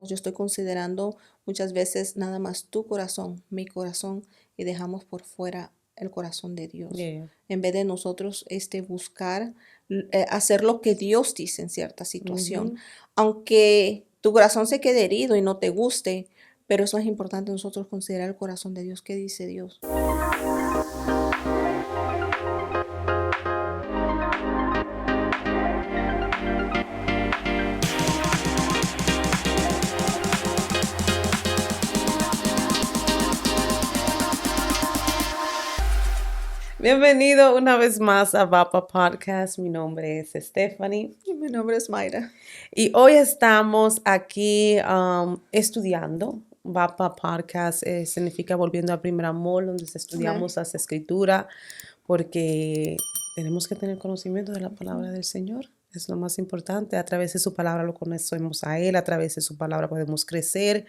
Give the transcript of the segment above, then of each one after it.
Yo estoy considerando muchas veces nada más tu corazón, mi corazón, y dejamos por fuera el corazón de Dios. Yeah. En vez de nosotros buscar hacer lo que Dios dice en cierta situación. Ujú. Aunque tu corazón se quede herido y no te guste, pero es más importante nosotros considerar el corazón de Dios. ¿Qué dice Dios? Bienvenido una vez más a Vapa Podcast. Mi nombre es Stephanie Y mi nombre es Mayra. y hoy estamos aquí estudiando. Vapa Podcast significa volviendo al primer amor, donde Amén. estudiamos las escrituras, porque tenemos que tener conocimiento de la palabra del Señor. Es lo más importante. A través de su palabra lo conocemos a Él, a través de su palabra podemos crecer,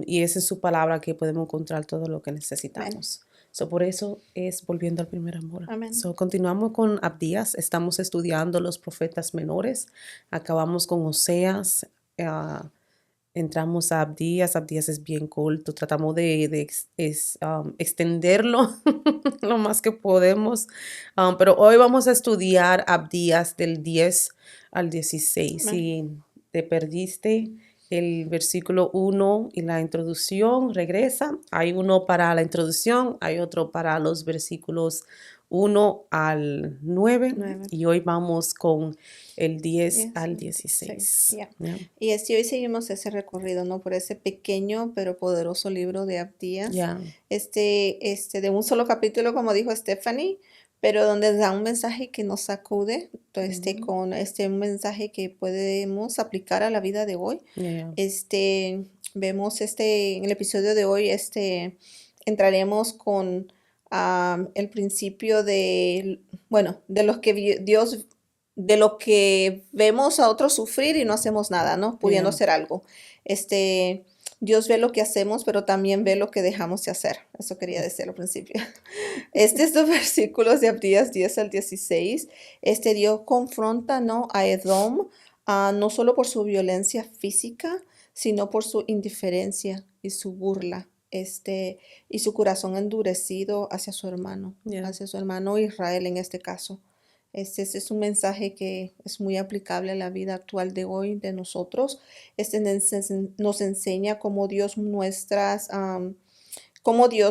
y es en su palabra que podemos encontrar todo lo que Amén. necesitamos. Por eso es volviendo al primer amor. Amén. Continuamos con Abdías, estamos estudiando los profetas menores, acabamos con Oseas, ah, entramos a Abdías. Abdías es bien corto, tratamos de extenderlo lo más que podemos, pero hoy vamos a estudiar Abdías del 10 al 16. Amén. Si te perdiste el versículo 1 y la introducción, regresa. Hay uno para la introducción, hay otro para los versículos 1 al 9 9. y hoy vamos con el 10 10 al al 16. 16. Ya. Ya. Y hoy seguimos ese recorrido, ¿no? Por ese pequeño pero poderoso libro de Abdías. Ya. De un solo capítulo, como dijo Stephanie, pero donde da un mensaje que nos sacude, Ujú. con un mensaje que podemos aplicar a la vida de hoy. Ya. Vemos en el episodio de hoy, entraremos con el principio de, bueno, de los que Dios, de lo que vemos a otros sufrir y no hacemos nada, ¿no? Pudiendo Ya. hacer algo. Dios ve lo que hacemos, pero también ve lo que dejamos de hacer. Eso quería decir al principio. Estos versículos de Abdías 10 al 16, Dios confronta, ¿no?, a Edom, no solo por su violencia física, sino por su indiferencia y su burla, y su corazón endurecido Ya. hacia su hermano Israel en este caso. Este es un mensaje que es muy aplicable a la vida actual de hoy de nosotros. Nos enseña cómo Dios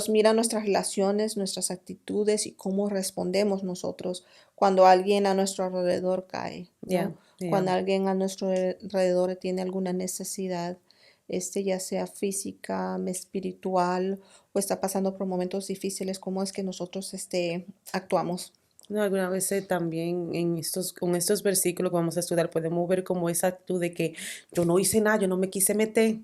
mira nuestras relaciones, nuestras actitudes y cómo respondemos nosotros cuando alguien a nuestro alrededor cae, Ya. ¿no? Ya. Cuando alguien a nuestro alrededor tiene alguna necesidad, ya sea física, espiritual, o está pasando por momentos difíciles, cómo es que nosotros actuamos. No, algunas veces también con estos versículos que vamos a estudiar podemos ver como esa actitud de que yo no hice nada, yo no me quise meter,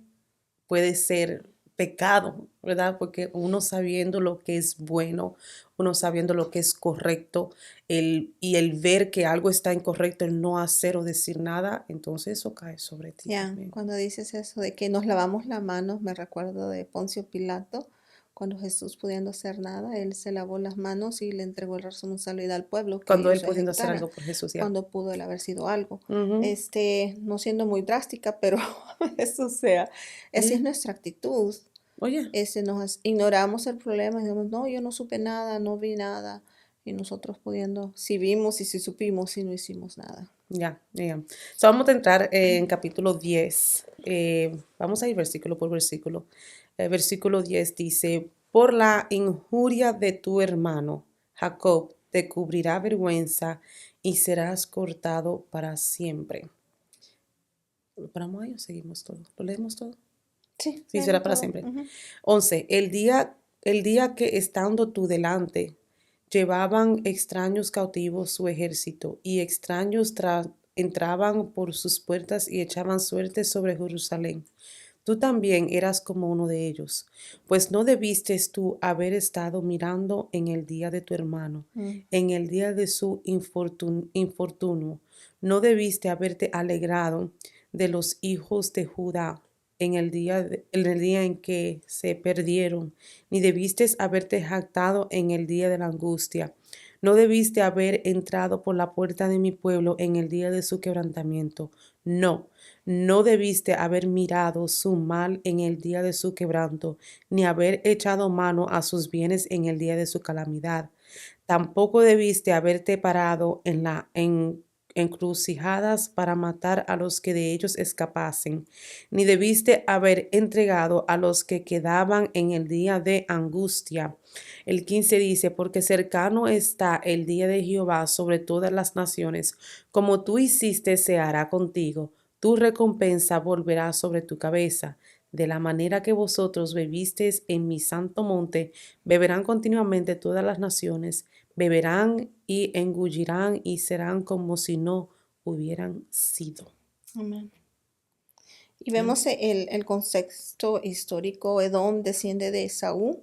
puede ser pecado, ¿verdad? Porque uno sabiendo lo que es bueno, uno sabiendo lo que es correcto, y el ver que algo está incorrecto, el no hacer o decir nada, entonces eso cae sobre ti Ya, también. cuando dices eso de que nos lavamos las manos, me recuerdo de Poncio Pilato, cuando Jesús pudiendo hacer nada, él se lavó las manos y le entregó la responsabilidad al pueblo que Cuando ellos él pudiendo hacer ejecutaran, algo por Jesús, ya. cuando pudo él haber sido algo. Ujú. No siendo muy drástica, pero eso sea, esa es Yeah. nuestra actitud. Oye, Ignoramos el problema y decimos, no, yo no supe nada, no vi nada. Y nosotros pudiendo, si vimos y si supimos y no hicimos nada. ya, ya. Vamos a entrar en capítulo 10. Vamos a ir versículo por versículo. El versículo 10 dice, por la injuria de tu hermano, Jacob te cubrirá vergüenza y serás cortado para siempre. ¿Lo paramos ahí o seguimos todo? ¿Lo leemos todo? Sí, Sí, será leemos para todo. siempre. Ujú. 11. El día que estando tú delante, llevaban extraños cautivos su ejército, y extraños entraban por sus puertas y echaban suerte sobre Jerusalén. Tú también eras como uno de ellos, pues no debiste tú haber estado mirando en el día de tu hermano, Mm. en el día de su infortunio. No debiste haberte alegrado de los hijos de Judá en el día en que se perdieron, ni debiste haberte jactado en el día de la angustia. No debiste haber entrado por la puerta de mi pueblo en el día de su quebrantamiento. No, no debiste haber mirado su mal en el día de su quebranto, ni haber echado mano a sus bienes en el día de su calamidad. Tampoco debiste haberte parado en encrucijadas para matar a los que de ellos escapasen, ni debiste haber entregado a los que quedaban en el día de angustia. El 15 dice, porque cercano está el día de Jehová sobre todas las naciones, como tú hiciste se hará contigo, tu recompensa volverá sobre tu cabeza. De la manera que vosotros bebisteis en mi santo monte, beberán continuamente todas las naciones, beberán y engullirán y serán como si no hubieran sido. Amén. Y ¿Eh? vemos el contexto histórico. Edom desciende de Esaú,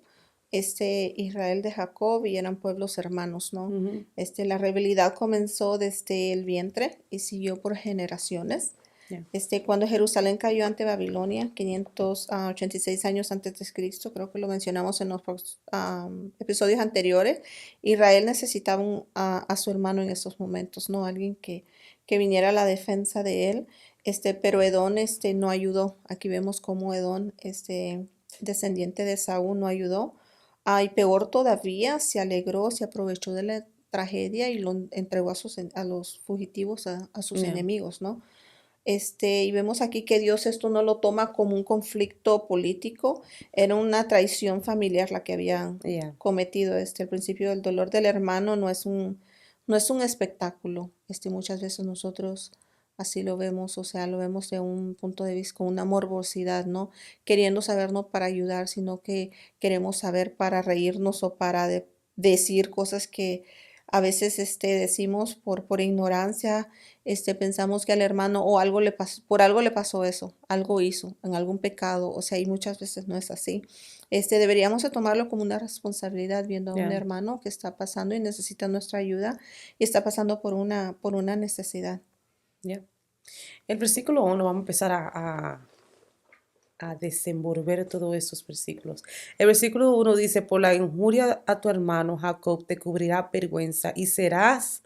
Israel de Jacob, y eran pueblos hermanos, ¿no? Ujú. La rebelión comenzó desde el vientre y siguió por generaciones. Yeah. Cuando Jerusalén cayó ante Babilonia, 586 años antes de Cristo, creo que lo mencionamos en los episodios anteriores, Israel necesitaba a su hermano en esos momentos, ¿no? Alguien que viniera a la defensa de él. Pero Edom, no ayudó. Aquí vemos cómo Edom, descendiente de Saúl, no ayudó. Y peor todavía, se alegró, se aprovechó de la tragedia y lo entregó a los fugitivos, a sus Yeah. enemigos, ¿no? Y vemos aquí que Dios esto no lo toma como un conflicto político, era una traición familiar la que habían Yeah. cometido. El principio del dolor del hermano no es un espectáculo. Muchas veces nosotros así lo vemos, o sea, lo vemos de un punto de vista con una morbosidad, ¿no? Queriendo saber no para ayudar, sino que queremos saber para reírnos o para decir cosas que a veces decimos por ignorancia. Pensamos que al hermano o algo le pasó, por algo le pasó eso, algo hizo, en algún pecado, o sea, y muchas veces no es así. Deberíamos de tomarlo como una responsabilidad viendo a un Yeah. hermano que está pasando y necesita nuestra ayuda y está pasando por una necesidad. Yeah. El versículo 1, vamos a empezar a desenvolver todos esos versículos. El versículo 1 dice, por la injuria a tu hermano Jacob te cubrirá vergüenza y serás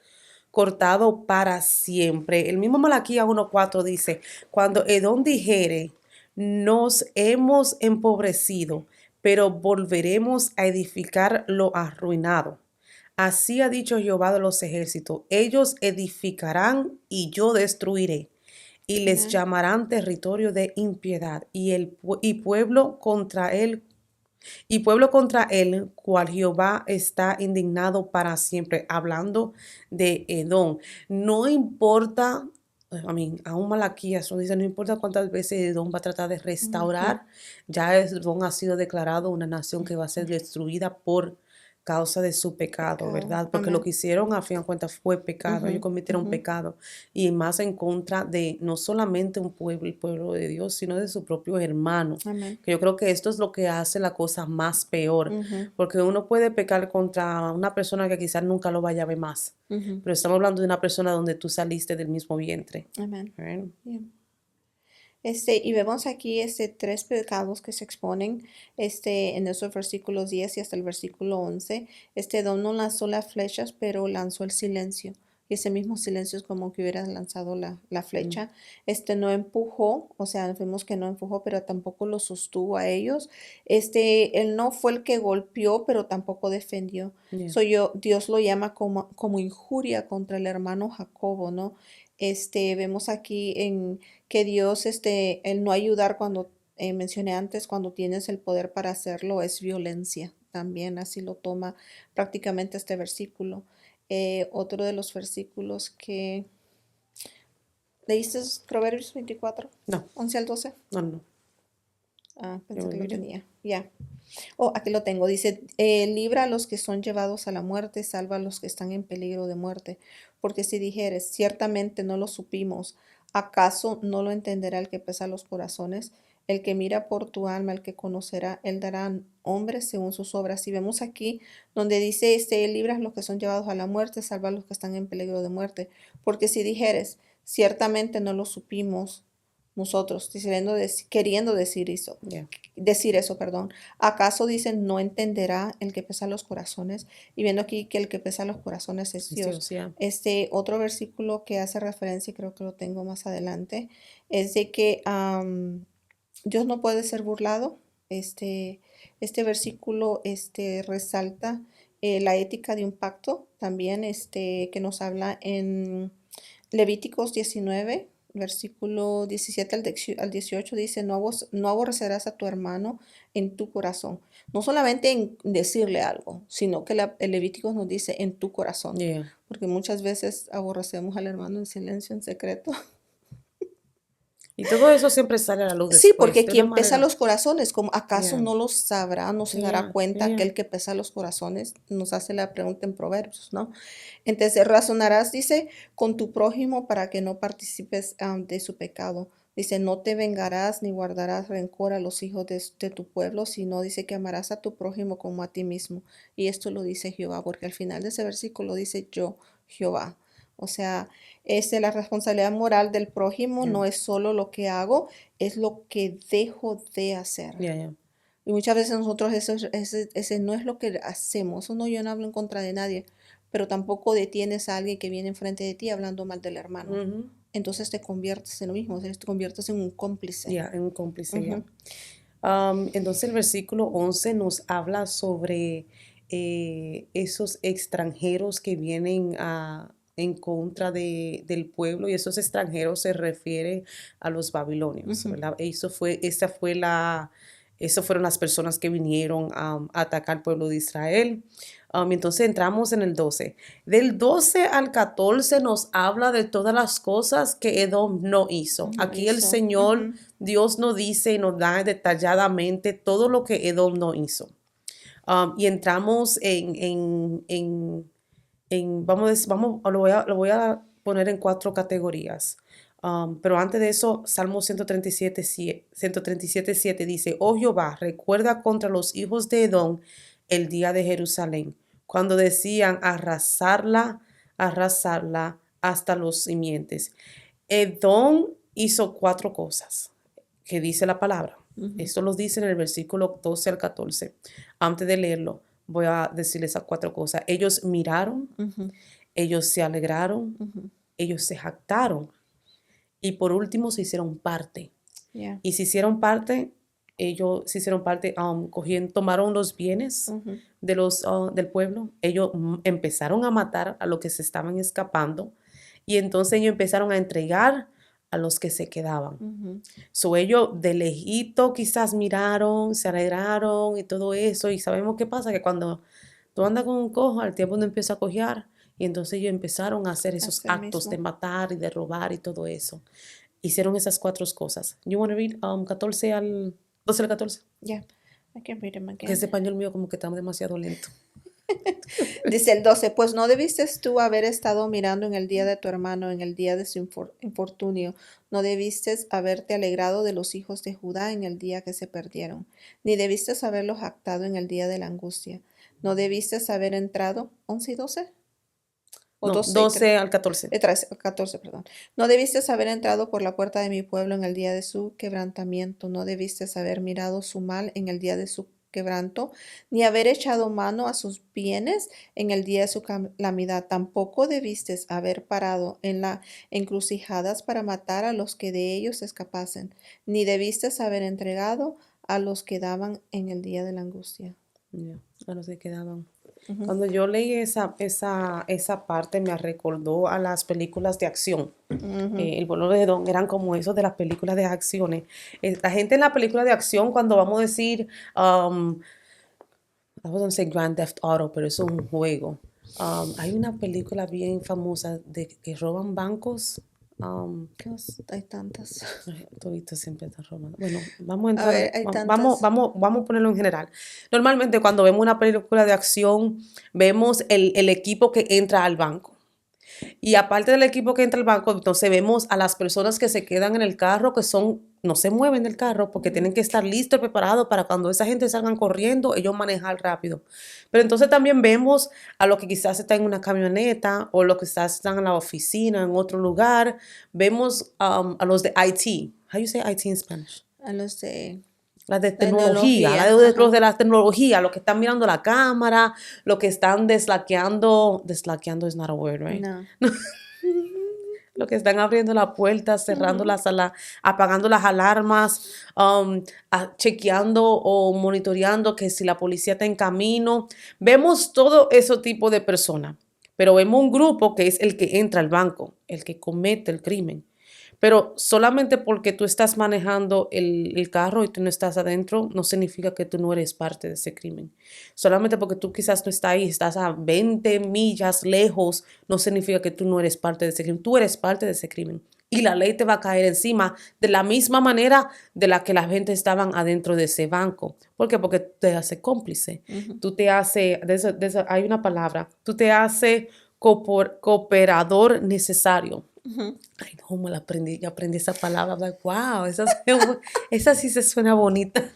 cortado para siempre. El mismo Malaquías 1:4 dice, cuando Edom dijere, nos hemos empobrecido, pero volveremos a edificar lo arruinado. Así ha dicho Jehová de los ejércitos, ellos edificarán y yo destruiré y les Amén. llamarán territorio de impiedad y pueblo contra él cual Jehová está indignado para siempre, hablando de Edom. No importa, aún Malaquías nos dice, no importa cuántas veces Edom va a tratar de Ujú. restaurar, ya Edom ha sido declarado una nación que va a ser destruida por causa de su pecado, Pecado. ¿verdad? Porque lo Amén. que hicieron a fin de cuentas fue pecado, ellos Ujú, cometieron ujú. pecado y más en contra de no solamente un pueblo, el pueblo de Dios, sino de su propio hermano, Amén. que yo creo que esto es lo que hace la cosa más peor, Ujú, porque uno puede pecar contra una persona que quizás nunca lo vaya a ver más, ujú. pero estamos hablando de una persona donde tú saliste del mismo vientre. Amén. Bueno, Bien. Y vemos aquí tres pecados que se exponen en esos versículos 10 y hasta el versículo 11. Don no lanzó las flechas, pero lanzó el silencio. Y ese mismo silencio es como que hubiera lanzado la mm, flecha. No empujó, o sea, vemos que no empujó, pero tampoco lo sostuvo a ellos. Él no fue el que golpeó, pero tampoco defendió. yeah, Dios lo llama como injuria contra el hermano Jacobo, ¿no? Vemos aquí que Dios, el no ayudar cuando, mencioné antes, cuando tienes el poder para hacerlo, es violencia. También así lo toma prácticamente este versículo. Otro de los versículos que leíste es Proverbios 24, no, 11 al 12. no, no, Pensé yo que lo olvidé. tenía. Ya. Oh, aquí lo tengo. Dice, libra a los que son llevados a la muerte, salva a los que están en peligro de muerte. Porque si dijeres, ciertamente no lo supimos, ¿acaso no lo entenderá el que pesa los corazones? El que mira por tu alma, el que conocerá, él dará hombres según sus obras. Y vemos aquí donde dice, libra a los que son llevados a la muerte, salva a los que están en peligro de muerte. Porque si dijeres, ciertamente no lo supimos, nosotros, queriendo Yeah. decir eso, perdón. ¿Acaso dicen no entenderá el que pesa los corazones? Y viendo aquí que el que pesa los corazones es Es Dios. Dios, yeah. Este otro versículo que hace referencia, y creo que lo tengo más adelante, es de que Dios no puede ser burlado. Este versículo resalta la ética de un pacto también, que nos habla en Levíticos 19, versículo 17 al 18, dice, no aborrecerás a tu hermano en tu corazón. No solamente en decirle algo, sino que el Levítico nos dice en tu corazón. Yeah. Porque muchas veces aborrecemos al hermano en silencio, en secreto. Y todo eso siempre sale a la luz Sí, después, porque de una quien pesa manera. los corazones, como acaso Yeah. no lo sabrá, no se dará Yeah. cuenta Yeah. aquel que pesa los corazones, nos hace la pregunta en Proverbios, ¿no? Entonces razonarás, dice, con tu prójimo para que no participes de su pecado. Dice, no te vengarás ni guardarás rencor a los hijos de tu pueblo, sino dice que amarás a tu prójimo como a ti mismo. Y esto lo dice Jehová, porque al final de ese versículo dice yo, Jehová. O sea, la responsabilidad moral del prójimo Yeah. no es solo lo que hago, es lo que dejo de hacer. Yeah. Yeah. Y muchas veces nosotros ese no es lo que hacemos. Eso no, yo no hablo en contra de nadie, pero tampoco detienes a alguien que viene enfrente de ti hablando mal del hermano. Ujú. Entonces te conviertes en lo mismo, o sea, te conviertes en un cómplice. Yeah, en un cómplice, ya. Ujú. Entonces el versículo 11 nos habla sobre esos extranjeros que vienen en contra del pueblo, y esos extranjeros se refieren a los babilonios, Ujú. ¿verdad? Esas fueron las personas que vinieron a atacar al pueblo de Israel. Entonces entramos en el 12. Del 12 al 14 nos habla de todas las cosas que Edom no hizo. No Aquí el hizo. Señor, Ujú. Dios nos dice y nos da detalladamente todo lo que Edom no hizo. Y entramos lo voy a poner en 4 categorías. Pero antes de eso, Salmo 137:7 dice, oh Jehová, recuerda contra los hijos de Edom el día de Jerusalén, cuando decían arrasarla, arrasarla hasta los simientes. Edom hizo 4 cosas que dice la palabra. Ujú. Esto lo dice en el versículo 12 al 14. Antes de leerlo, voy a decirles esas 4 cosas. Ellos miraron, Ujú. ellos se alegraron, Ujú. ellos se jactaron y por último se hicieron parte. Yeah. Y se hicieron parte, ellos se hicieron parte, tomaron los bienes Ujú. del pueblo. Ellos empezaron a matar a los que se estaban escapando y entonces ellos empezaron a entregar a los que se quedaban. Ujú. So ellos de lejito quizás miraron, se alegraron y todo eso. Y sabemos qué pasa, que cuando tú andas con un cojo, al tiempo uno empieza a cojear. Y entonces ellos empezaron a hacer esos Hacer actos de mismo. matar y de robar y todo eso. Hicieron esas 4 cosas. You want to read 14 al 12 al 14? Yeah. I can read them Porque ese again. español mío como que está demasiado lento. Dice el 12, pues no debiste tú haber estado mirando en el día de tu hermano, en el día de su infortunio. No debiste haberte alegrado de los hijos de Judá en el día que se perdieron. Ni debiste haberlos jactado en el día de la angustia. No debiste haber entrado, 11 y 12, o No, 12 y 12 al 14. 14, perdón. No debiste haber entrado por la puerta de mi pueblo en el día de su quebrantamiento. No debiste haber mirado su mal en el día de su quebranto, ni haber echado mano a sus bienes en el día de su calamidad. Tampoco debiste haber parado en las encrucijadas para matar a los que de ellos escapasen, ni debiste haber entregado a los que daban en el día de la angustia. Yeah, a los que quedaban. Ujú. Cuando yo leí esa parte me recordó a las películas de acción. Ujú. El pueblo de Edom eran como esos de las películas de acciones. La gente en la película de acción, cuando vamos a decir, I wasn't say Grand Theft Auto, pero eso es un juego. Hay una película bien famosa de que roban bancos. Hay tantas. Todito siempre están robando. Bueno, vamos a A entrar, ver, hay vamos, tantas. vamos a ponerlo en general. Normalmente cuando vemos una película de acción, vemos el equipo que entra al banco. Y aparte del equipo que entra al banco, entonces vemos a las personas que se quedan en el carro, que son, no se mueven del carro porque tienen que estar listos y preparados para cuando esa gente salgan corriendo, ellos manejar rápido. Pero entonces también vemos a los que quizás están en una camioneta o los que quizás están en la oficina, en otro lugar. Vemos a los de IT. How you say IT in Spanish? A los de Las de tecnología, tecnología, los ajá. de la tecnología, los que están mirando la cámara, los que están deslaqueando is not a word, right? No. Los que están abriendo la puerta, cerrando Ujú. la sala, apagando las alarmas, chequeando o monitoreando que si la policía está en camino. Vemos todo ese tipo de personas, pero vemos un grupo que es el que entra al banco, el que comete el crimen. Pero solamente porque tú estás manejando el carro y tú no estás adentro, no significa que tú no eres parte de ese crimen. Solamente porque tú quizás no estás ahí, estás a 20 millas lejos, no significa que tú no eres parte de ese crimen. Tú eres parte de ese crimen. Y la ley te va a caer encima de la misma manera de la que la gente estaban adentro de ese banco. ¿Por qué? Porque te hace cómplice. Ujú. Tú te hace, hay una palabra, tú te hace cooperador necesario. Ujú. Ay, no, me la aprendí, yo aprendí esa palabra, like, wow, esa sí se suena bonita.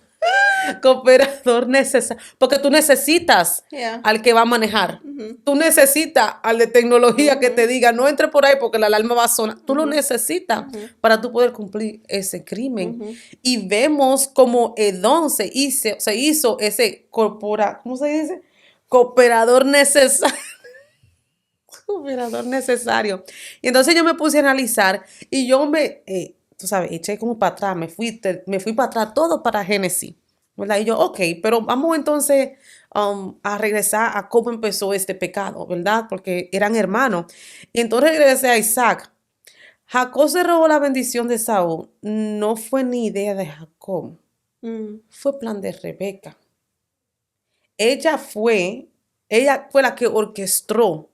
Cooperador necesario, porque tú necesitas Yeah. al que va a manejar. Ujú. Tú necesitas al de tecnología que te Ujú. diga, no entre por ahí porque la alarma va a sonar. Tú lo Ujú. necesitas Ujú. para tú poder cumplir ese crimen. Ujú. Y vemos como Edom se hizo ese ¿cómo se dice? Cooperador necesario. Operador necesario. Y entonces yo me puse a analizar y tú sabes, eché como para atrás, me fui para atrás todo para Génesis, ¿verdad? Y yo, ok, pero vamos entonces a regresar a cómo empezó este pecado, ¿verdad? Porque eran hermanos. Y entonces regresé a Isaac. Jacob se robó la bendición de Saúl. No fue ni idea de Jacob, Mm. fue plan de Rebeca. Ella fue, ella fue la que orquestó.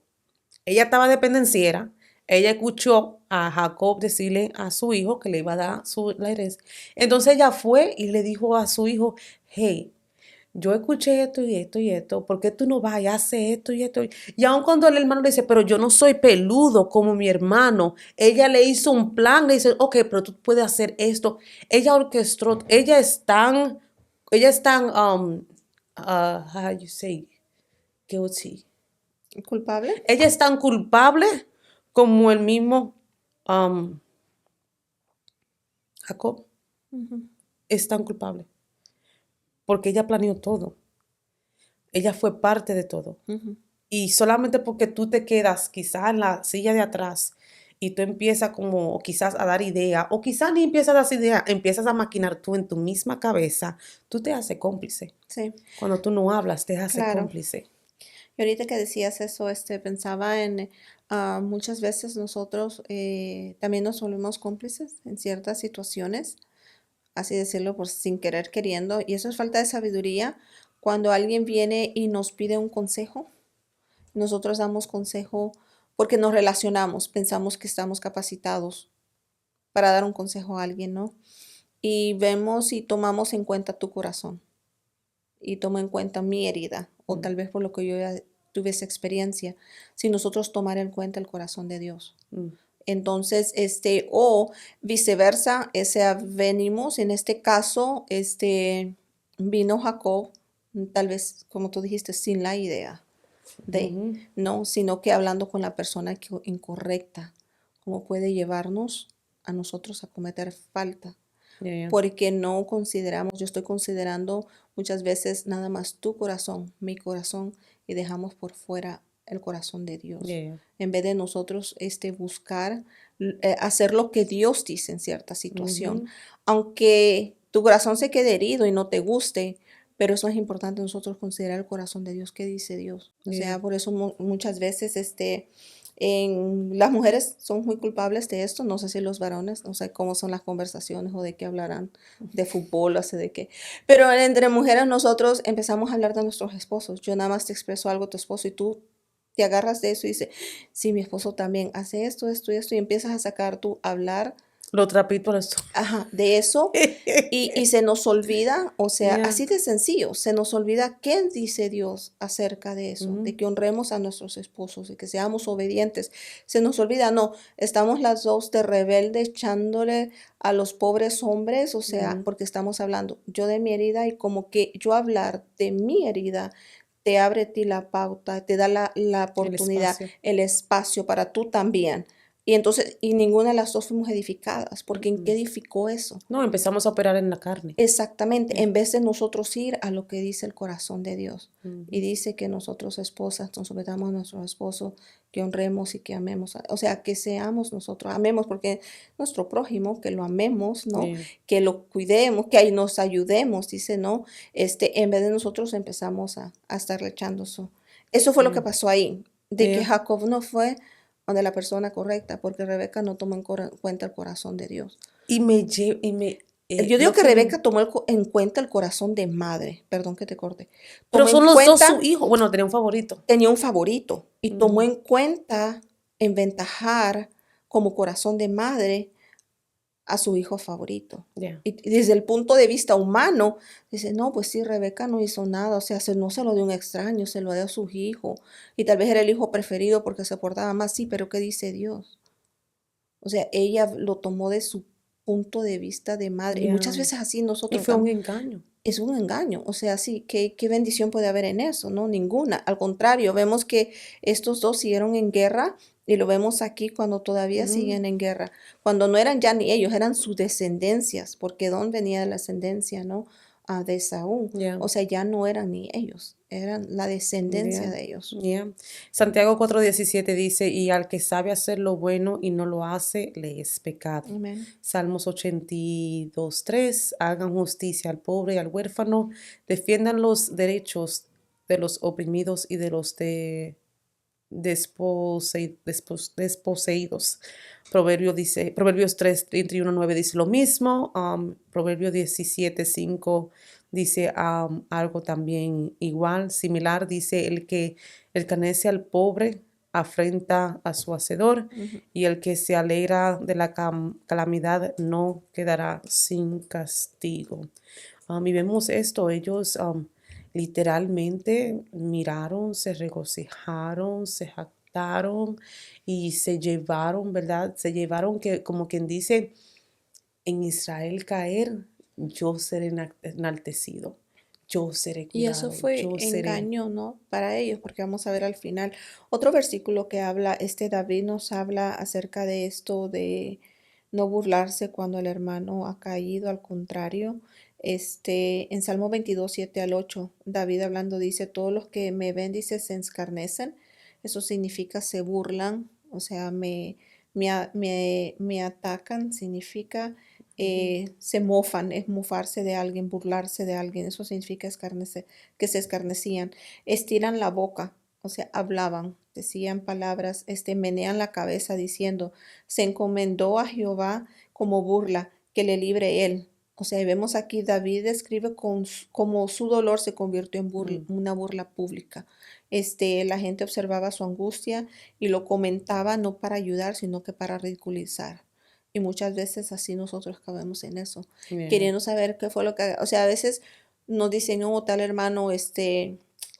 Ella estaba dependenciera. Ella escuchó a Jacob decirle a su hijo que le iba a dar la herencia. Entonces ella fue y le dijo a su hijo, hey, yo escuché esto y esto y esto, ¿por qué tú no vas y haces esto y esto? Y aun cuando el hermano le dice, pero yo no soy peludo como mi hermano, ella le hizo un plan, le dice, ok, pero tú puedes hacer esto. Ella orquestó, ella es tan, how you say, guilty. ¿Culpable? Ella es tan culpable como el mismo um, Jacob Ujú. es tan culpable, porque ella planeó todo, ella fue parte de todo. Ujú. Y solamente porque tú te quedas quizás en la silla de atrás y tú empiezas como quizás a dar idea, o quizás ni empiezas a dar idea, empiezas a maquinar tú en tu misma cabeza, tú te haces cómplice. Sí, Cuando tú no hablas, te haces claro. cómplice. Y ahorita que decías eso, pensaba en muchas veces nosotros también nos volvemos cómplices en ciertas situaciones, así decirlo, por sin querer queriendo, y eso es falta de sabiduría. Cuando alguien viene y nos pide un consejo, nosotros damos consejo porque nos relacionamos, pensamos que estamos capacitados para dar un consejo a alguien, ¿no? Y vemos y tomamos en cuenta tu corazón y tomo en cuenta mi herida, o Mm, tal vez por lo que yo ya tuve esa experiencia, si nosotros tomar en cuenta el corazón de Dios. mm, Entonces, o viceversa, venimos, en este caso, vino Jacob, tal vez, como tú dijiste, sin la idea de, ujú. no, sino que hablando con la persona incorrecta, cómo puede llevarnos a nosotros a cometer falta Yeah, yeah, porque no consideramos, yo estoy considerando muchas veces nada más tu corazón, mi corazón, y dejamos por fuera el corazón de yeah, Dios. yeah. En vez de nosotros buscar hacer lo que Dios dice en cierta situación. Ujú. Aunque tu corazón se quede herido y no te guste, pero eso es importante nosotros considerar el corazón de Dios, qué dice Dios. O Yeah. sea, por eso muchas veces las mujeres son muy culpables de esto, no sé si los varones, no sé cómo son las conversaciones o de qué hablarán, de fútbol o sé de qué, pero entre mujeres nosotros empezamos a hablar de nuestros esposos, yo nada más te expreso algo a tu esposo y tú te agarras de eso y dices, sí, mi esposo también hace esto, esto y esto, y empiezas a sacar tú, hablar Los trapitos al sol. Ajá, de eso. Y se nos olvida, o sea, Yeah. así de sencillo, se nos olvida qué dice Dios acerca de eso, de Ujú. que honremos a nuestros esposos, de que seamos obedientes. Se nos olvida, no, estamos las dos de rebelde echándole a los pobres hombres, o sea, Ujú. porque estamos hablando yo de mi herida y como que yo hablar de mi herida te abre a ti la pauta, te da la El oportunidad, espacio. el espacio para tú también. Y entonces, y ninguna de las dos fuimos edificadas, porque ¿en qué Ujú. edificó eso? No, empezamos a operar en la carne. Exactamente, Yeah. en vez de nosotros ir a lo que dice el corazón de Dios. Y Ujú. dice que nosotros esposas nos sometamos a nuestro esposo, que honremos y que amemos. O sea, que seamos nosotros, amemos, porque nuestro prójimo, que lo amemos, ¿no? Yeah. Que lo cuidemos, que ahí nos ayudemos, dice, ¿no? En vez de nosotros empezamos a estar echando eso. Eso fue lo que Yeah. pasó ahí, de que Yeah. Jacob no fue donde la persona correcta, porque Rebeca no tomó en cuenta el corazón de Dios. Y me, Yo digo lo que que Rebeca tomó en cuenta el corazón de madre, perdón que te corte, pero tomó en son los dos su cuenta, hijo. Bueno, tenía un favorito. tenía un favorito y tomó Ujú. en cuenta ventajar como corazón de madre a su hijo favorito. Yeah. Y desde el punto de vista humano, dice, no, pues sí, Rebeca no hizo nada, o sea, no se lo dio a un extraño, se lo dio a su hijo. Y tal vez era el hijo preferido porque se portaba más, sí, pero ¿qué dice Dios? O sea, ella lo tomó de su punto de vista de madre. Y muchas Yeah. veces así Y nosotros fue un estamos. engaño. Es un engaño, o sea, sí, ¿qué bendición puede haber en eso? No, ninguna. Al contrario, vemos que estos dos siguieron en guerra y lo vemos aquí cuando todavía Ujú. siguen en guerra, cuando no eran ya ni ellos, eran sus descendencias, porque ¿dónde venía la ascendencia, no? De Saúl. Yeah. O sea, ya no eran ni ellos, eran la descendencia Yeah. de ellos. Yeah. Santiago 4:17 dice, y al que sabe hacer lo bueno y no lo hace, le es pecado. Amén. Salmos 82:3, hagan justicia al pobre y al huérfano, defiendan los derechos de los oprimidos y de los desposeídos. Proverbios 3:31-9 dice lo mismo. Proverbios 17:5 dice algo también igual, similar. Dice el que enaltece al pobre afrenta a su hacedor, Ujú. y el que se alegra de la calamidad no quedará sin castigo. Y vemos esto, ellos literalmente miraron, se regocijaron, se jactaron y se llevaron, ¿verdad? Se llevaron que, como quien dice, en Israel caer, yo seré enaltecido, yo seré Y eso cuidado, fue yo seré. engaño, ¿no? Para ellos, porque vamos a ver al final otro versículo que habla, David nos habla acerca de esto de no burlarse cuando el hermano ha caído, al contrario, en Salmo 22, 7 al 8, David hablando dice, todos los que me ven, dice, se escarnecen, eso significa se burlan, o sea, me atacan, significa Ujú. se mofan, es mofarse de alguien, burlarse de alguien, eso significa que se escarnecían, estiran la boca, o sea, hablaban, decían palabras, menean la cabeza diciendo, se encomendó a Jehová como burla, que le libre él. O sea, y vemos aquí David describe como su dolor se convirtió en Mm. una burla pública. La gente observaba su angustia y lo comentaba no para ayudar, sino que para ridiculizar. Y muchas veces así nosotros caemos en eso, Yeah. queriendo saber qué fue lo que, o sea, a veces nos dicen, oh, tal hermano,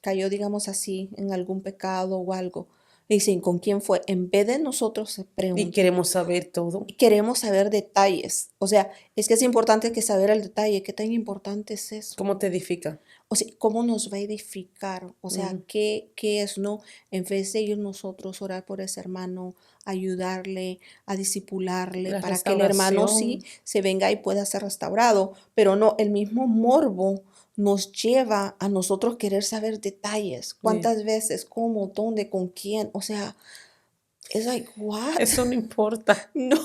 cayó, digamos así, en algún pecado o algo. Dicen, ¿con quién fue? En vez de nosotros Y preguntar, queremos saber todo. queremos saber detalles. O sea, es que es importante que saber el detalle. ¿Qué tan importante es eso? ¿Cómo te edifica? O sea, ¿cómo nos va a edificar? O sea, Ujú. ¿qué es, no? En vez de ir nosotros, orar por ese hermano, ayudarle, a disipularle, La para que el hermano sí restauración. se venga y pueda ser restaurado. Pero no, el mismo morbo nos lleva a nosotros querer saber detalles. Yeah. ¿Cuántas veces? ¿Cómo? ¿Dónde? ¿Con quién? O sea, es like, what? Eso no importa. No,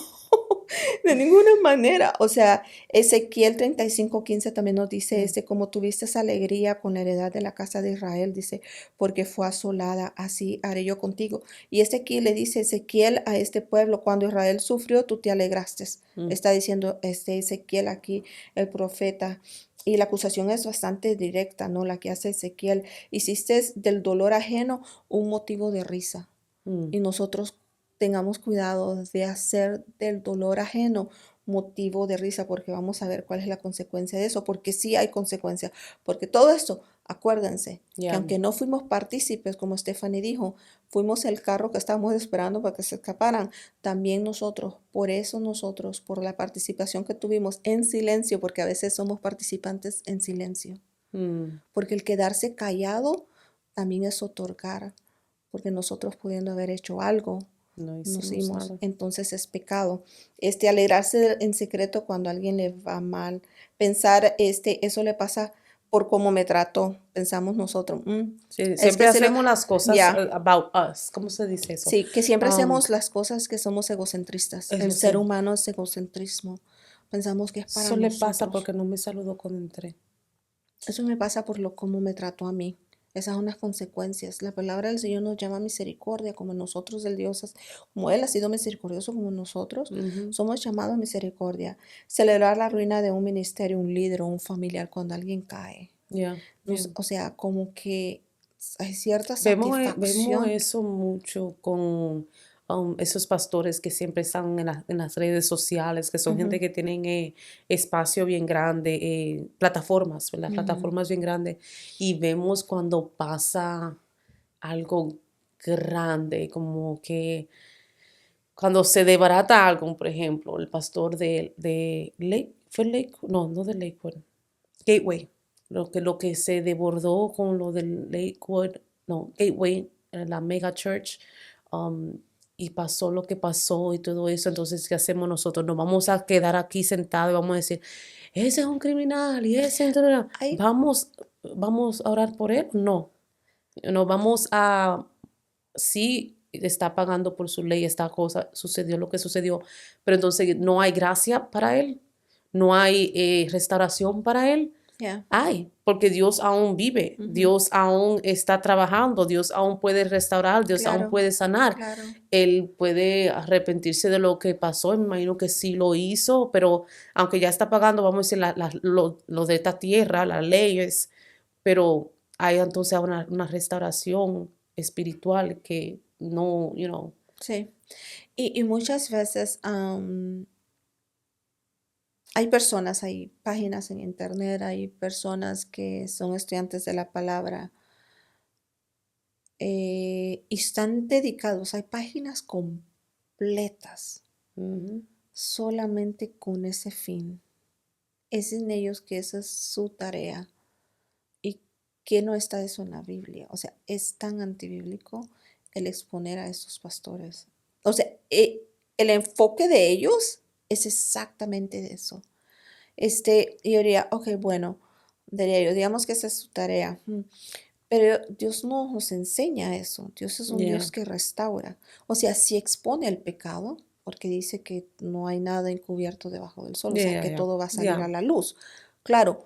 de ninguna manera. O sea, Ezequiel 35:15 también nos dice, Mm. como tuviste esa alegría con la heredad de la casa de Israel, dice, porque fue asolada, así haré yo contigo. Y aquí le dice Ezequiel a este pueblo, cuando Israel sufrió, tú te alegraste. Mm. Está diciendo Ezequiel aquí, el profeta. Y la acusación es bastante directa, ¿no? La que hace Ezequiel. Hiciste del dolor ajeno un motivo de risa. Mm. Y nosotros tengamos cuidado de hacer del dolor ajeno motivo de risa porque vamos a ver cuál es la consecuencia de eso, porque sí hay consecuencia, porque todo esto, acuérdense que Ya. aunque no fuimos partícipes, como Stephanie dijo, fuimos el carro que estábamos esperando para que se escaparan, también nosotros, por eso nosotros, por la participación que tuvimos en silencio, porque a veces somos participantes en silencio, Mm, porque el quedarse callado también es otorgar, porque nosotros pudiendo haber hecho algo, no nos hicimos hicimos, nada. entonces es pecado. Alegrarse en secreto cuando a alguien le va mal, pensar, eso le pasa por cómo me trató, pensamos nosotros, Sí, es siempre que se lo, hacemos las cosas ya, about us. ¿Cómo se dice eso? sí, que siempre Um, hacemos las cosas que somos egocentristas. El eso ser sí. humano es egocentrismo. Pensamos que es para Eso le pasa nosotros. porque no me saludó cuando entré. Eso me pasa por lo cómo me trató a mí. Esas son las consecuencias. La palabra del Señor nos llama misericordia, como nosotros del Dios, como Él ha sido misericordioso como nosotros, Ujú. somos llamados a misericordia. Celebrar la ruina de un ministerio, un líder o un familiar cuando alguien cae. Ya, ya. O sea, como que hay cierta Vemos satisfacción. eso mucho con esos pastores que siempre están en las redes sociales, que son gente Ujú, que tienen espacio bien grande, plataformas, ¿verdad? ujú. Plataformas bien grandes. Y vemos cuando pasa algo grande, como que cuando se desbarata algo, por ejemplo, el pastor de Lake, ¿fue Lake? No, no de Lakewood, Gateway, lo que se desbordó con lo del Lakewood, no, Gateway, la mega church, um, y pasó lo que pasó y todo eso, entonces, ¿qué hacemos nosotros? Nos vamos a quedar aquí sentados y vamos a decir, ese es un criminal y ese, Hay, vamos a orar por él, no, nos vamos a, sí, está pagando por su ley, esta cosa, sucedió lo que sucedió, pero entonces no hay gracia para él, no hay restauración para él. ya, Hay, porque Dios aún vive, ujú. Dios aún está trabajando, Dios aún puede restaurar, Dios aún Claro, puede sanar. claro. Él puede arrepentirse de lo que pasó, me imagino que sí lo hizo, pero aunque ya está pagando, vamos a decir, lo de esta tierra, las leyes, pero hay entonces una restauración espiritual que no, Sí. Y muchas veces hay personas, hay páginas en internet, hay personas que son estudiantes de la palabra y están dedicados, hay páginas completas ujú, solamente con ese fin. Es en ellos que esa es su tarea. ¿Y que no está eso en la Biblia? O sea, es tan antibíblico el exponer a estos pastores. O sea, el enfoque de ellos es exactamente de eso. Yo diría, ok, bueno, diría yo, digamos que esa es su tarea. Pero Dios no nos enseña eso. Dios es un yeah, Dios que restaura. O sea, sí expone el pecado, porque dice que no hay nada encubierto debajo del sol, o yeah, sea, yeah, que yeah, todo va a salir yeah, a la luz. Claro,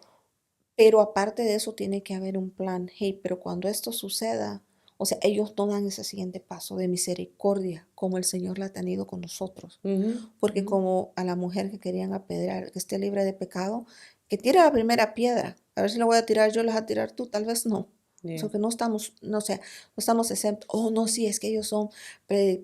pero aparte de eso tiene que haber un plan. Hey, pero cuando esto suceda, o sea, ellos no dan ese siguiente paso de misericordia, como el Señor la ha tenido con nosotros. ujú, Porque ujú, como a la mujer que querían apedrear, que esté libre de pecado, que tire la primera piedra. A ver si la voy a tirar yo, la vas a tirar tú, tal vez no. O yeah, sea, que no estamos, no sé, no estamos exentos. Oh, no, sí, es que ellos son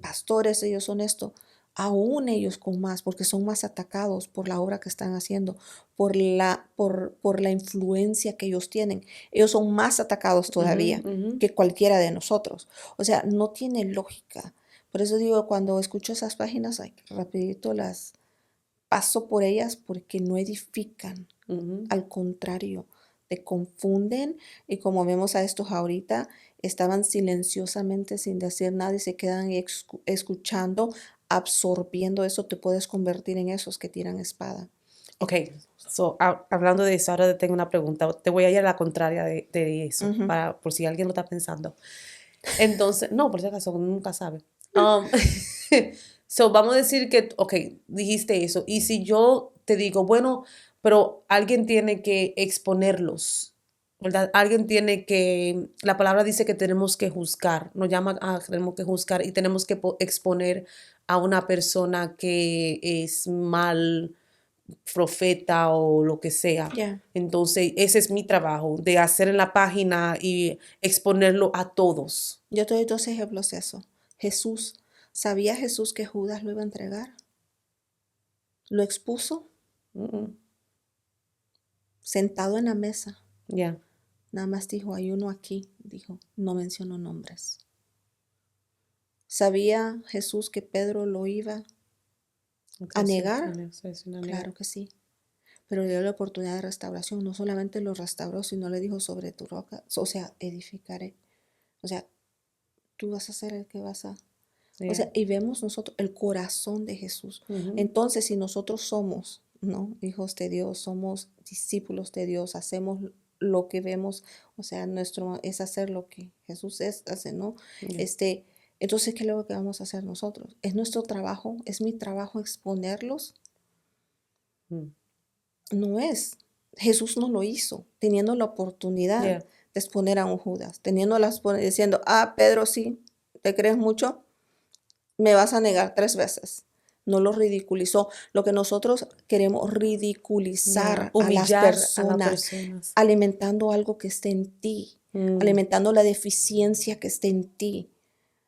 pastores, ellos son esto. Aún ellos con más, porque son más atacados por la obra que están haciendo, por la influencia que ellos tienen. Ellos son más atacados ujú, todavía ujú. que cualquiera de nosotros. O sea, no tiene lógica. Por eso digo, cuando escucho esas páginas, ay, rapidito las paso por ellas porque no edifican. Ujú. Al contrario, te confunden y como vemos a estos ahorita, estaban silenciosamente sin decir nada y se quedan escuchando, absorbiendo eso, te puedes convertir en esos que tiran espada. Ok, so, hablando de eso, ahora tengo una pregunta. Te voy a ir a la contraria de eso, Ujú. para, por si alguien lo está pensando. Entonces, no, por si acaso, uno nunca sabe. Um, so, vamos a decir que, ok, dijiste eso. Y si yo te digo, bueno, pero alguien tiene que exponerlos, ¿verdad? Alguien tiene que, la palabra dice que tenemos que juzgar, nos llama a, tenemos que juzgar y tenemos que exponer a una persona que es mal profeta o lo que sea. Ya, Entonces, ese es mi trabajo, de hacer en la página y exponerlo a todos. yo te doy dos ejemplos de eso. Jesús, ¿sabía Jesús que Judas lo iba a entregar? lo expuso Mm-mm. sentado en la mesa. Ya. Nada más dijo, hay uno aquí, dijo, no mencionó nombres. ¿Sabía Jesús que Pedro lo iba a negar? Claro que sí. Pero le dio la oportunidad de restauración. No solamente lo restauró, sino le dijo sobre tu roca, o sea, edificaré. O sea, tú vas a ser el que vas a... O sea, Yeah. y vemos nosotros el corazón de Jesús. Ujú. Entonces, si nosotros somos, ¿no? Hijos de Dios, somos discípulos de Dios, hacemos lo que vemos, o sea, nuestro es hacer lo que Jesús hace, ¿no? Yeah. Entonces, ¿qué es lo que vamos a hacer nosotros? ¿Es nuestro trabajo? ¿Es mi trabajo exponerlos? Mm. No es. Jesús no lo hizo, teniendo la oportunidad Yeah. de exponer a un Judas, diciendo, Pedro, sí, ¿te crees mucho? Me vas a negar 3 veces. No lo ridiculizó. Lo que nosotros queremos Yeah. ridiculizar a las Humillar a las personas, personas. alimentando algo que esté en ti, Mm. alimentando la deficiencia que esté en ti.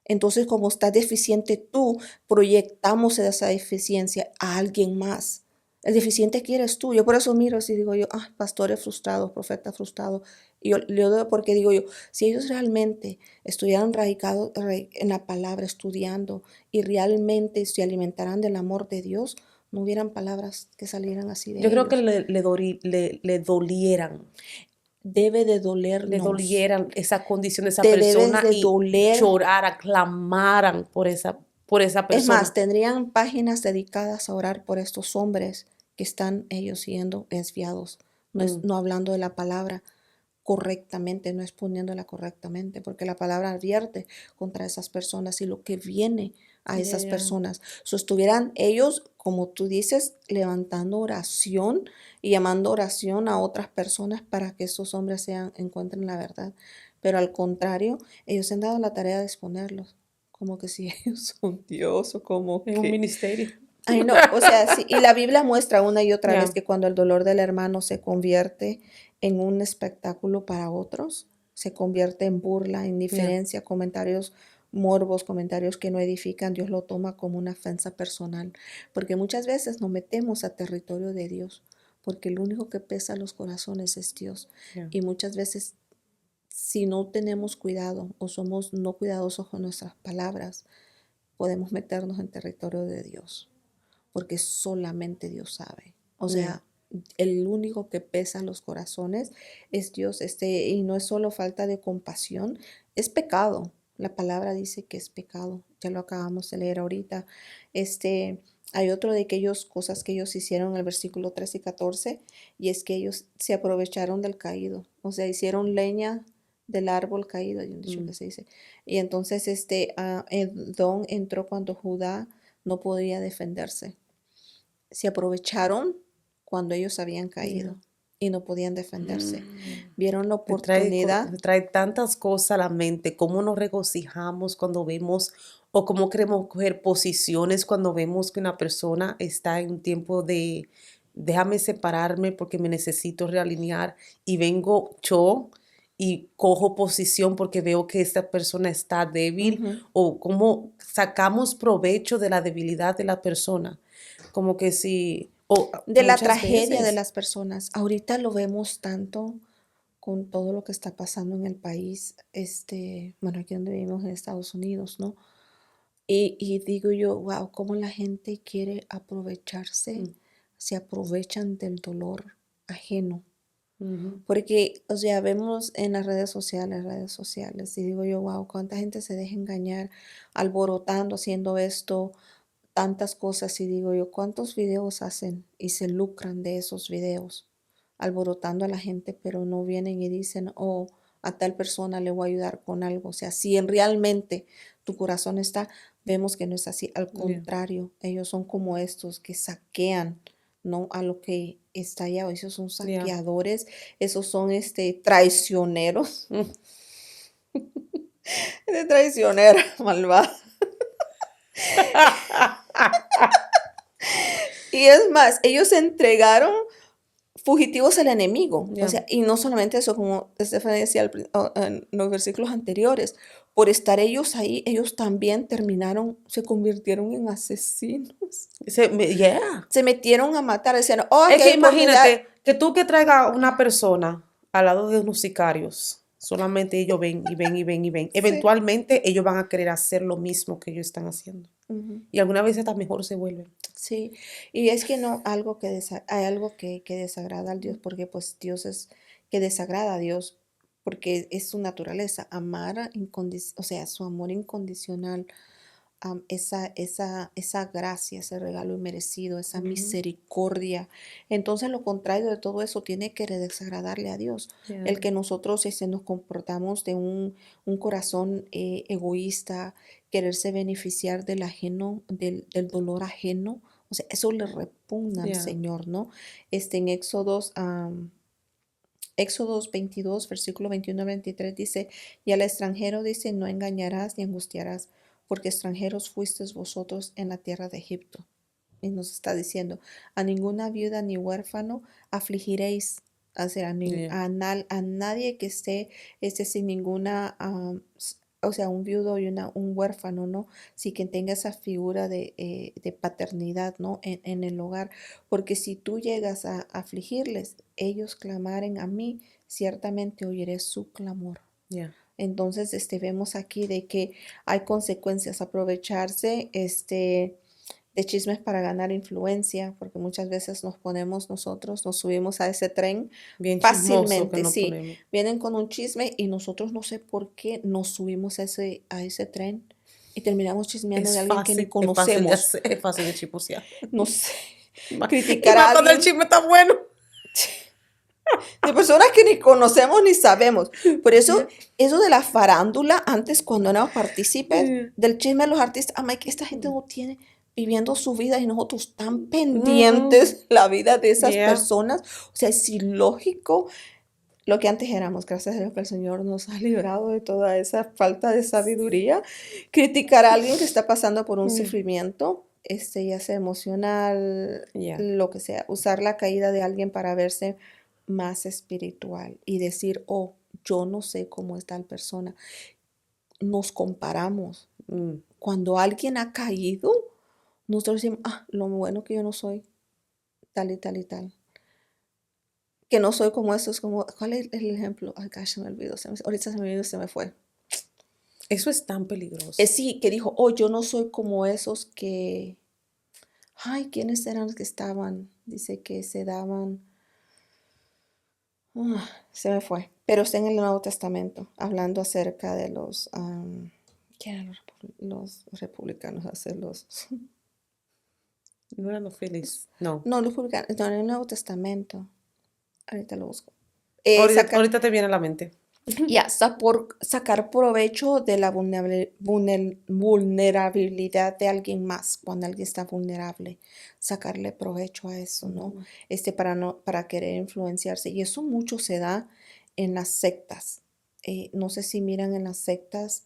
Entonces, como estás deficiente tú, proyectamos esa deficiencia a alguien más. El deficiente que eres tú. Yo por eso miro así, digo yo, pastores frustrados, profetas frustrados. Y yo doy porque digo yo, si ellos realmente estuvieran radicados en la palabra, estudiando, y realmente se alimentaran del amor de Dios, no hubieran palabras que salieran así de Yo creo que ellos. le dolieran. Debe de Le dolernos. dolieran esa condición de esa Te debes persona de y doler. lloraran, clamaran por esa Es más, persona. tendrían páginas dedicadas a orar por estos hombres que están ellos siendo desviados, Mm. no hablando de la palabra correctamente, no exponiéndola correctamente, porque la palabra advierte contra esas personas y lo que viene a Yeah, esas yeah. personas. Estuvieran ellos, como tú dices, levantando oración y llamando oración a otras personas para que estos hombres encuentren la verdad. Pero al contrario, ellos se han dado la tarea de exponerlos, como que si ellos son Dios o como En un que... ministerio. Ay, no, o sea, sí, y la Biblia muestra una y otra vez Yeah. que cuando el dolor del hermano se convierte en un espectáculo para otros, se convierte en burla, Yeah. indiferencia, comentarios morbos, comentarios que no edifican, Dios lo toma como una ofensa personal, porque muchas veces nos metemos a territorio de Dios, porque el único que pesa los corazones es Dios, Yeah. y muchas veces si no tenemos cuidado o somos no cuidadosos con nuestras palabras, podemos meternos en territorio de Dios porque solamente Dios sabe. O Yeah. sea, el único que pesa los corazones es Dios, y no es solo falta de compasión, es pecado. La palabra dice que es pecado, ya lo acabamos de leer ahorita. Hay otro de aquellas cosas que ellos hicieron en el versículo 13 y 14, y es que ellos se aprovecharon del caído, o sea, hicieron leña del árbol caído, hay un dicho que se dice. Y entonces Edom entró cuando Judá no podía defenderse. Se aprovecharon cuando ellos habían caído Yeah. y no podían defenderse. Mm. Vieron la oportunidad. Me trae tantas cosas a la mente, cómo nos regocijamos cuando vemos o cómo queremos coger posiciones cuando vemos que una persona está en un tiempo de déjame separarme porque me necesito realinear y vengo yo y cojo posición porque veo que esta persona está débil Ujú. o cómo sacamos provecho de la debilidad de la persona. Como que si, o De la muchas tragedia de veces. las personas. Ahorita lo vemos tanto con todo lo que está pasando en el país, bueno, aquí donde vivimos en Estados Unidos, ¿no? Y digo yo, wow, cómo la gente quiere aprovecharse, Mm. se aprovechan del dolor ajeno. Ujú. Porque, o sea, vemos en las redes sociales, y digo yo, wow, cuánta gente se deja engañar, alborotando, haciendo esto, tantas cosas, y digo yo, cuántos videos hacen y se lucran de esos videos, alborotando a la gente, pero no vienen y dicen, a tal persona le voy a ayudar con algo. O sea, si en realmente tu corazón está, vemos que no es así. Al Yeah. contrario, ellos son como estos que saquean, ¿no? A lo que está allá. Esos son Yeah. saqueadores, esos son traicioneros, Mm. de traicionera, malvada. Y es más, ellos se entregaron fugitivos el enemigo. O Ya. sea, y no solamente eso, como Stephanie decía en los versículos anteriores, por estar ellos ahí, ellos también se convirtieron en asesinos. Yeah. Se metieron a matar, decían, oh, Es aquí que hay oportunidad. imagínate que tú que traigas una persona al lado de unos sicarios, solamente ellos ven y ven y ven y ven. Sí. Eventualmente ellos van a querer hacer lo mismo que ellos están haciendo. Ujú. Y alguna vez hasta mejor se vuelven. Sí, y es que no, hay algo que desagrada al Dios, porque pues Dios es, que desagrada a Dios, porque es su naturaleza, amar, o sea, su amor incondicional, esa gracia, ese regalo inmerecido, esa misericordia. Entonces, lo contrario de todo eso tiene que desagradarle a Dios. Yeah. El que nosotros nos comportamos de un corazón egoísta, quererse beneficiar del ajeno, del dolor ajeno, o sea, eso le repugna al Yeah. Señor, ¿no? En Éxodos 22, versículo 21 a 23 dice, y al extranjero dice, no engañarás ni angustiarás, porque extranjeros fuisteis vosotros en la tierra de Egipto. Y nos está diciendo, a ninguna viuda ni huérfano afligiréis, o sea, Yeah. a nadie que esté sin ninguna, o sea, un viudo y un huérfano, ¿no? Sí, que tenga esa figura de paternidad, ¿no? En el hogar, porque si tú llegas a afligirles, ellos clamaren a mí, ciertamente oiré su clamor. Yeah. Entonces, vemos aquí de que hay consecuencias, aprovecharse, de chismes para ganar influencia, porque muchas veces nos subimos a ese tren Bien chismoso que fácilmente, nos sí, ponemos. vienen con un chisme y nosotros no sé por qué nos subimos a ese tren y terminamos chismeando de alguien que ni Es fácil de conocemos, hacer, es fácil de chismosear. no sé, Y más criticar a cuando el alguien chisme está bueno. de personas que ni conocemos ni sabemos. Por Yeah. eso de la farándula, antes cuando éramos partícipes Yeah. del chisme de los artistas, ama, que esta gente no tiene viviendo su vida y nosotros tan Mhm. pendientes la vida de esas Yeah. personas. O sea, es ilógico lo que antes éramos. Gracias a Dios que el Señor nos ha librado de toda esa falta de sabiduría. Criticar a alguien que está pasando por un sufrimiento, ya sea emocional, Yeah. lo que sea. Usar la caída de alguien para verse más espiritual y decir, oh, yo no sé cómo es tal persona. Nos comparamos. Mm. Cuando alguien ha caído, nosotros decimos, lo bueno que yo no soy tal y tal y tal. Que no soy como esos, como, ¿cuál es el ejemplo? Ay, gosh, se me olvidó, ahorita se me olvidó, se me fue. Eso es tan peligroso. Sí, que dijo, oh, yo no soy como esos que, ay, ¿quiénes eran los que estaban? Dice que se daban, se me fue, pero está en el Nuevo Testamento, hablando acerca de ¿qué eran los republicanos? No eran los felices. No. No, los republicanos, no, en el Nuevo Testamento, ahorita lo busco. Saca, Ahorita te viene a la mente. Ya, por sacar provecho de la vulnerabilidad de alguien más, cuando alguien está vulnerable, sacarle provecho a eso, ¿no? Para querer influenciarse. Y eso mucho se da en las sectas. No sé si miran en las sectas,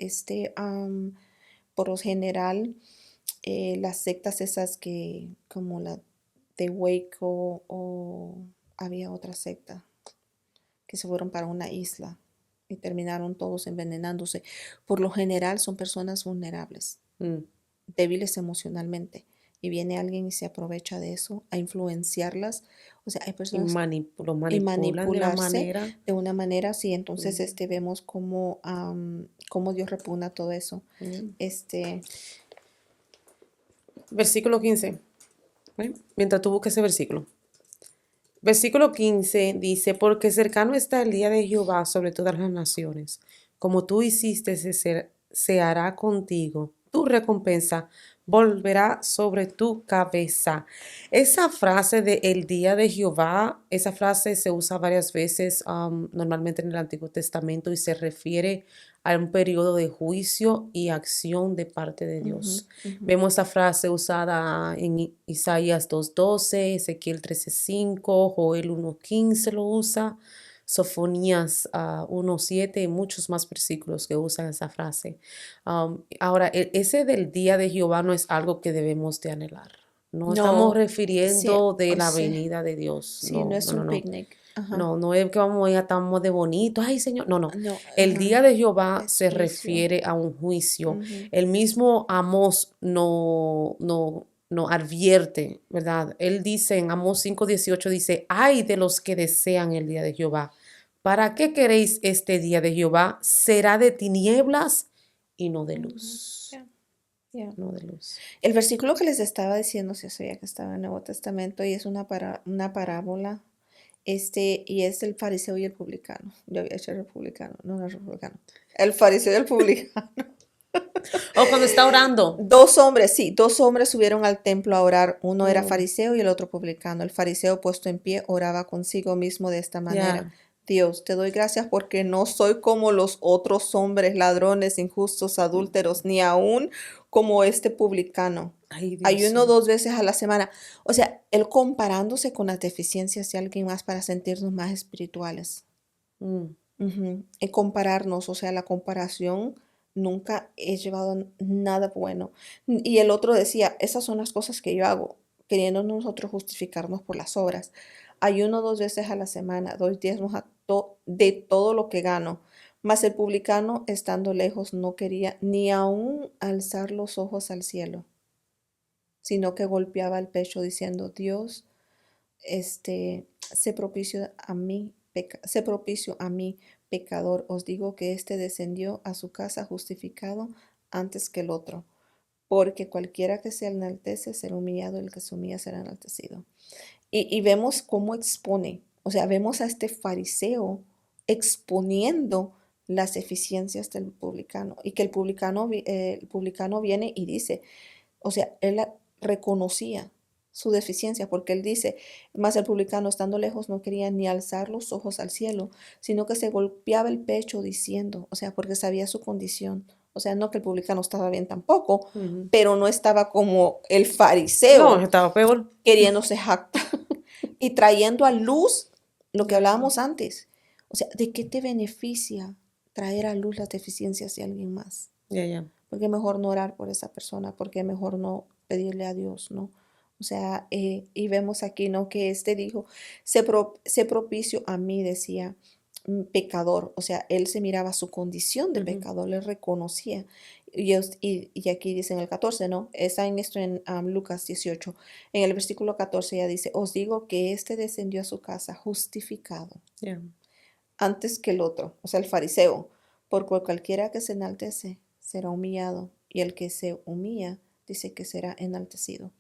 por lo general, las sectas esas que, como la de Waco, o había otra secta que se fueron para una isla y terminaron todos envenenándose. Por lo general son personas vulnerables, Mm. débiles emocionalmente. Y viene alguien y se aprovecha de eso a influenciarlas. O sea, hay Y personas lo y manipulan de una manipularse manera. de una manera así. Entonces, vemos cómo Dios repugna todo eso. Mm. Este, Versículo 15. Mientras tú busques ese versículo. Versículo 15 dice, porque cercano está el día de Jehová sobre todas las naciones. Como tú hiciste, se hará contigo. Tu recompensa volverá sobre tu cabeza. Esa frase de el día de Jehová, esa frase se usa varias veces, normalmente en el Antiguo Testamento, y se refiere a un periodo de juicio y acción de parte de Dios. Vemos esa frase usada en Isaías 2:12, Ezequiel 13:5, Joel 1:15 lo usa, Sofonías 1:7 y muchos más versículos que usan esa frase. Ahora, ese del día de Jehová no es algo que debemos de anhelar. No estamos No, sí, refiriendo de o la sea, venida de Dios. sí, no No, es no, no, un no. picnic. Ajá. No, no es que vamos a ir, estamos de bonito. Ay, Señor. No, no. No, El ajá. día de Jehová Es se juicio. refiere a un juicio. Ujú. El mismo Amós no advierte, ¿verdad? Él dice en Amós 5:18, dice, ay de los que desean el día de Jehová. ¿Para qué queréis este día de Jehová? Será de tinieblas y no de Ujú. luz. Ya, ya. No de luz. El versículo que les estaba diciendo, si sabía que estaba en el Nuevo Testamento y es una parábola, y es el fariseo y el publicano. Yo había hecho el republicano, no el republicano. El fariseo y el publicano. O cuando está orando. Dos hombres, sí, dos hombres subieron al templo a orar. Uno era Mm, fariseo y el otro publicano. El fariseo puesto en pie oraba consigo mismo de esta manera. ya. Dios, te doy gracias porque no soy como los otros hombres, ladrones, injustos, adúlteros, ni aún como este publicano. Ay, Dios Ayuno mío. 2 veces a la semana. O sea, él comparándose con las deficiencias de alguien más para sentirnos más espirituales. Mm, Ujú. Y compararnos, o sea, la comparación nunca he llevado nada bueno. Y el otro decía, esas son las cosas que yo hago, queriendo nosotros justificarnos por las obras. Ayuno 2 veces a la semana, doy diezmos de todo lo que gano. Mas el publicano, estando lejos, no quería ni aún alzar los ojos al cielo, sino que golpeaba el pecho diciendo, Dios, sé propicio a mí, sé propicio a mí, pecador. Os digo que éste descendió a su casa justificado antes que el otro, porque cualquiera que se enaltece será humillado, el que se humilla será enaltecido. Y vemos cómo expone, o sea, vemos a este fariseo exponiendo las eficiencias del publicano y que el publicano viene y dice, o sea, él reconocía su deficiencia porque él dice, más el publicano estando lejos no quería ni alzar los ojos al cielo, sino que se golpeaba el pecho diciendo, o sea, porque sabía su condición. O sea, no que el publicano estaba bien tampoco, ujú. pero no estaba como el No, fariseo estaba peor. queriéndose jactar y trayendo a luz lo que Ya. hablábamos antes. O sea, ¿de qué te beneficia traer a luz las deficiencias de alguien más? Ya, ya. Porque mejor no orar por esa persona, porque mejor no pedirle a Dios, ¿no? O sea, y vemos aquí, ¿no? Que dijo, sé propicio a mí, decía, pecador. O sea, él se miraba su condición de Ujú. pecador, le reconocía. Y aquí dice en el 14, ¿no? Está en esto en Lucas 18. En el versículo 14 ya dice, os digo que descendió a su casa justificado Ya. antes que el otro, o sea, el fariseo, porque cualquiera que se enaltece será humillado, y el que se humilla dice que será enaltecido.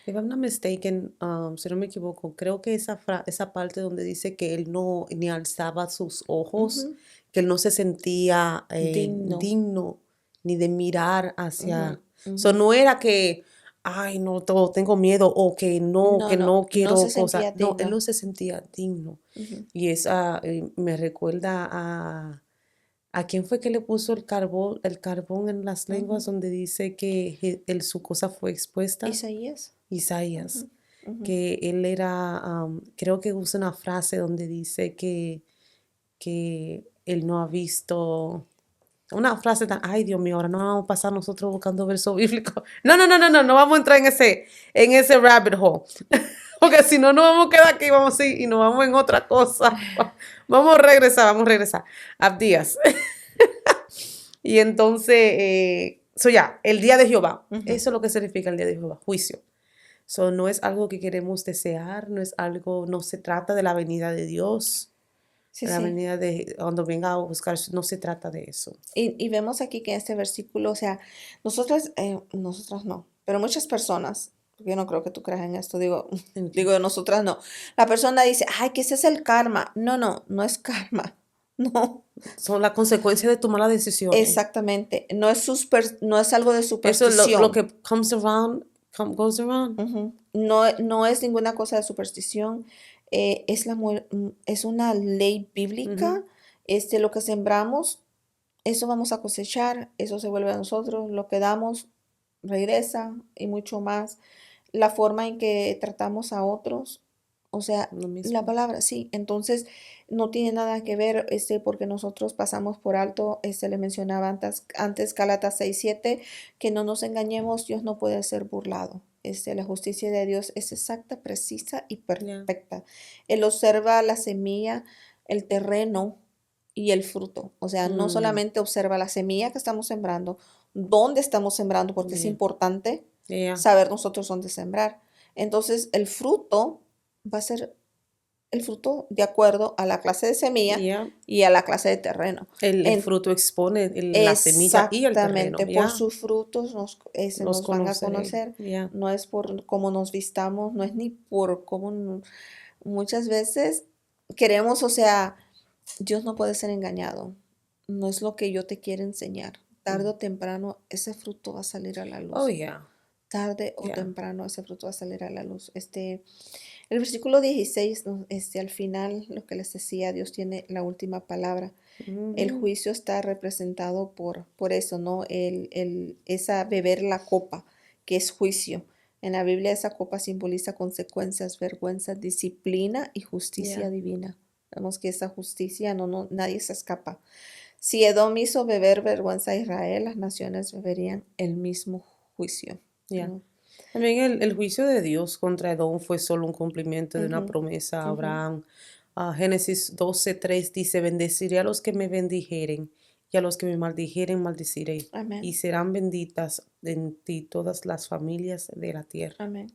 If I'm not mistaken, si no me equivoco, creo que esa parte donde dice que él no ni alzaba sus ojos, Ujú. que él no se sentía Digno. digno ni de mirar Ujú, hacia. So, ujú. no era que, ay, no, tengo miedo o No, que no, no no quiero se cosas. sentía No, él digno. no se sentía digno. Ujú, Y esa me recuerda ¿a quién fue que le puso el carbón en las lenguas ujú. donde dice que su cosa fue expuesta? Isaías. Isaías, Ujú, ujú. que él era, creo que usa una frase donde dice que él no ha visto, una frase tan, ay Dios mío, ahora no vamos a pasar nosotros buscando verso bíblico. No, no, no, no, no, no vamos a entrar en ese rabbit hole. Porque si no, no vamos a quedar aquí, vamos a ir y nos vamos en otra cosa. Vamos a regresar. Abdías. Y entonces, ya, el día de Jehová. Ujú. Eso es lo que significa el día de Jehová, juicio. So, no es algo que queremos desear, no se trata de la venida de Dios, Sí, la sí. venida de cuando venga a buscar, no se trata de eso. Y vemos aquí que en este versículo, o sea, nosotras no, pero muchas personas, porque yo no creo que tú creas en esto, digo, ¿En qué? digo de nosotras no. La persona dice, ay, que ese es el karma. No, no, no es karma. No, Son las consecuencias de tu malas decisiones. exactamente. No es algo de Eso es lo superstición. que comes around, goes around. Ujú. No, no es ninguna cosa de superstición. Es una ley Ujú. bíblica. Lo que sembramos, eso vamos a cosechar, eso se vuelve a nosotros, lo que damos regresa y mucho más. La forma en que tratamos a otros, o sea, Lo la mismo. palabra, sí, entonces no tiene nada que ver, porque nosotros pasamos por alto, le mencionaba antes Gálatas 6:7, que no nos engañemos, Dios no puede ser burlado. la justicia de Dios es exacta, precisa y Yeah. perfecta. Él observa la semilla, el terreno y el fruto. O sea, no Mm, solamente observa la semilla que estamos sembrando, dónde estamos sembrando, porque es yeah. importante Yeah. saber nosotros dónde sembrar. Entonces, el fruto va a ser el fruto de acuerdo a la clase de semilla Yeah. y a la clase de terreno. El En- fruto expone la semilla y el terreno. exactamente, por Ya. sus frutos Los nos van a conoceré. conocer. Ya. No es por cómo nos vistamos, no es ni por cómo muchas veces queremos, o sea, Dios no puede ser engañado. No es lo que yo te quiero enseñar. Tarde Mm. o temprano ese fruto va a salir a la Oh, luz. yeah. Tarde o Yeah. temprano ese fruto va a salir a la luz. El versículo 16, al final, lo que les decía, Dios tiene la última palabra. El Mhm. juicio está representado por eso, ¿no? Esa beber la copa, que es juicio. En la Biblia esa copa simboliza consecuencias, vergüenza, disciplina y Yeah. justicia divina. Vemos que esa justicia, nadie se escapa. Si Edom hizo beber vergüenza a Israel, las naciones beberían el mismo juicio, Yeah. ¿no? También el juicio de Dios contra Edom fue solo un cumplimiento de una Ujú, promesa a ujú. Abraham. Génesis 12:3 dice, bendeciré a los que me bendijeren y a los que me maldijeren maldeciré. Y Amén, serán benditas en ti todas las familias de la tierra. amén.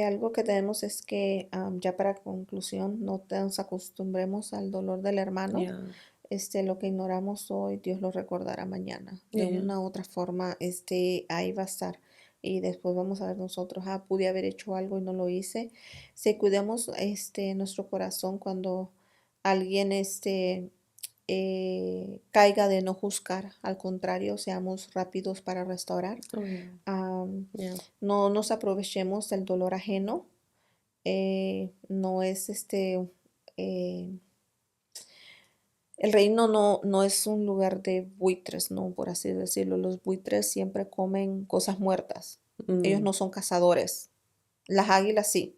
Algo que tenemos es que, ya para conclusión, no nos acostumbremos al dolor del hermano. Yeah. Lo que ignoramos hoy, Dios lo recordará mañana. De Yeah. una u otra forma, ahí va a estar. Y después vamos a ver nosotros, pude haber hecho algo y no lo hice. Si cuidemos, nuestro corazón cuando alguien, caiga de no juzgar. Al contrario, seamos rápidos para restaurar. Oh, yeah. Am, Yeah. no nos aprovechemos del dolor ajeno. No es eh, el reino no es un lugar de buitres, ¿no? Por así decirlo. Los buitres siempre comen cosas muertas. Ellos Mm. no son cazadores. Las águilas sí.